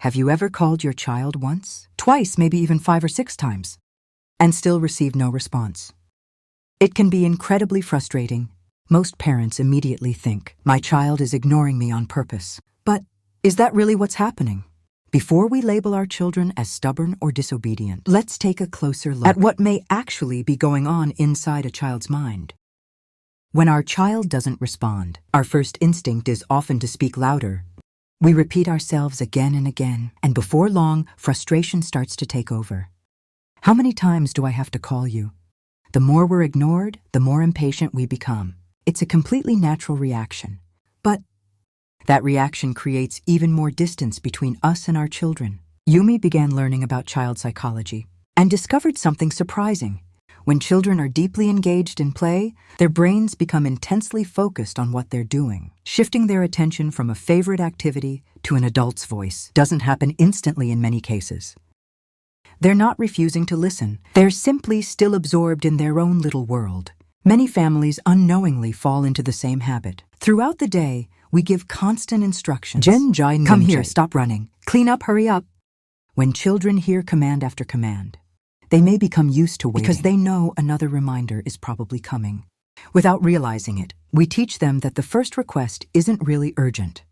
Have you ever called your child once, twice, maybe even 5 or 6 times, and still received no response? It can be incredibly frustrating. Most parents immediately think, my child is ignoring me on purpose. But is that really what's happening? Before we label our children as stubborn or disobedient, let's take a closer look at what may actually be going on inside a child's mind. When our child doesn't respond, our first instinct is often to speak louder. We repeat ourselves again and again, and before long, frustration starts to take over. How many times do I have to call you? The more we're ignored, the more impatient we become. It's a completely natural reaction. But that reaction creates even more distance between us and our children. Yumi began learning about child psychology and discovered something surprising. When children are deeply engaged in play, their brains become intensely focused on what they're doing. Shifting their attention from a favorite activity to an adult's voice doesn't happen instantly in many cases. They're not refusing to listen. They're simply still absorbed in their own little world. Many families unknowingly fall into the same habit. Throughout the day, we give constant instructions. Come here, stop running. Clean up, hurry up. When children hear command after command, they may become used to waiting because they know another reminder is probably coming. Without realizing it, we teach them that the first request isn't really urgent.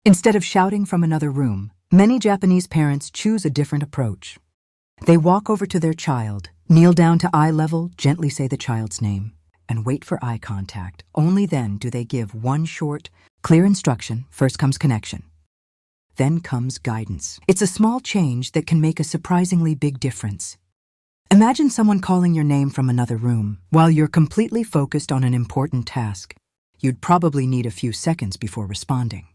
Instead of shouting from another room, many Japanese parents choose a different approach. They walk over to their child, kneel down to eye level, gently say the child's name, and wait for eye contact. Only then do they give one short, clear instruction. First comes connection. Then comes guidance. It's a small change that can make a surprisingly big difference. Imagine someone calling your name from another room while you're completely focused on an important task. You'd probably need a few seconds before responding.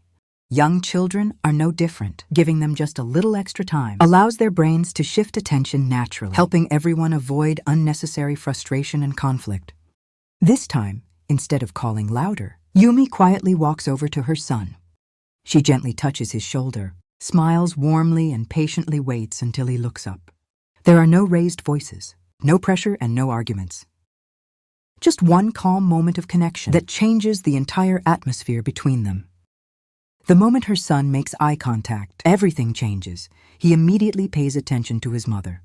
Young children are no different. Giving them just a little extra time allows their brains to shift attention naturally, helping everyone avoid unnecessary frustration and conflict. This time, instead of calling louder, Yumi quietly walks over to her son. She gently touches his shoulder, smiles warmly, and patiently waits until he looks up. There are no raised voices, no pressure, and no arguments. Just one calm moment of connection that changes the entire atmosphere between them. The moment her son makes eye contact, everything changes. He immediately pays attention to his mother.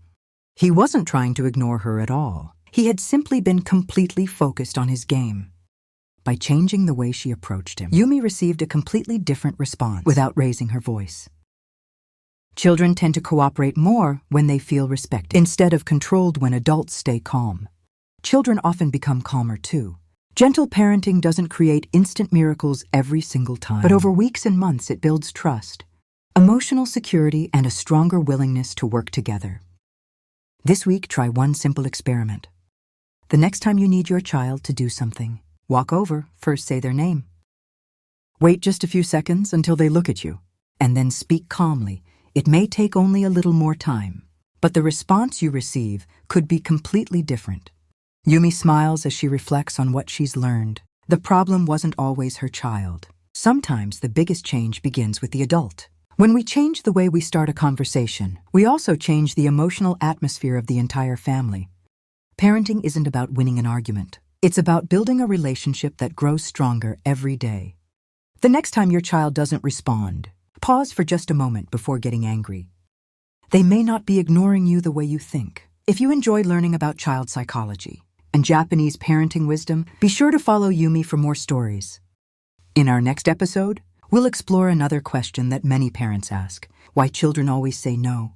He wasn't trying to ignore her at all. He had simply been completely focused on his game. By changing the way she approached him, Yumi received a completely different response without raising her voice. Children tend to cooperate more when they feel respected, instead of controlled when adults stay calm. Children often become calmer too. Gentle parenting doesn't create instant miracles every single time, but over weeks and months it builds trust, emotional security, and a stronger willingness to work together. This week, try one simple experiment. The next time you need your child to do something, walk over, first say their name. Wait just a few seconds until they look at you, and then speak calmly. It may take only a little more time, but the response you receive could be completely different. Yumi smiles as she reflects on what she's learned. The problem wasn't always her child. Sometimes the biggest change begins with the adult. When we change the way we start a conversation, we also change the emotional atmosphere of the entire family. Parenting isn't about winning an argument. It's about building a relationship that grows stronger every day. The next time your child doesn't respond, pause for just a moment before getting angry. They may not be ignoring you the way you think. If you enjoy learning about child psychology and Japanese parenting wisdom, be sure to follow Yumi for more stories. In our next episode, we'll explore another question that many parents ask: why children always say no.